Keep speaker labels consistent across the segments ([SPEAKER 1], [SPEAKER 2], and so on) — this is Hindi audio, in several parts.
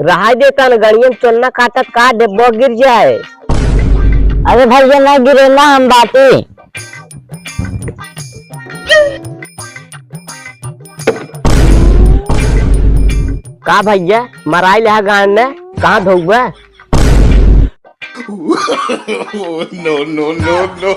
[SPEAKER 1] रहा देता न गड़ियन चलना काटत का डिब्बो गिर जाए। अरे भैया ना गिरे ना हम बाती का भैया मराई लहा गान में कहाँ धोबा।
[SPEAKER 2] No no no no.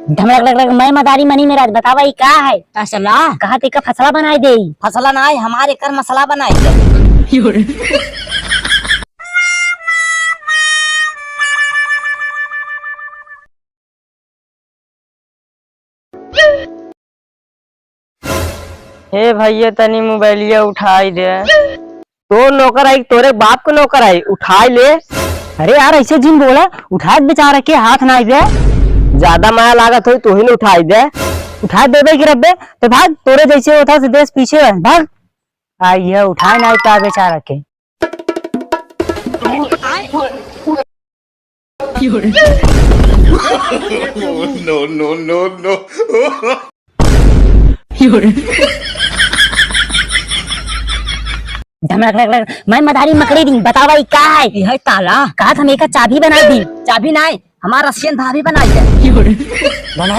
[SPEAKER 3] ढमरक लग लग मैं मदारी मनी मेरा बतावा ई का है फसला कहा ते का फसला बनाई दे फसला ना है हमारे कर मसाला बनाई दे।
[SPEAKER 1] हे भैया तनी मोबाइलिया उठाई दे। तो नौकर आई तोरे बाप को नौकर आई उठाई ले।
[SPEAKER 3] अरे यार ऐसे जिन बोला उठा बेचारा के हाथ ना आइबे
[SPEAKER 1] ज्यादा माया लागत हो तू ही न उठाई दे।
[SPEAKER 3] उठा देबे कि रब्बे तो भाग तोरे जैसे होता से देश पीछे है भाग। आइए उठाए ना आइता बेचारा के।
[SPEAKER 2] No no no no.
[SPEAKER 3] ढमरक लग लग मैं मदारी मकड़ी दी बतावा ई का है यह ताला कहा हम एक चाबी बना दी चाबी ना है हमारा रशियन भाभी बनाई है। बना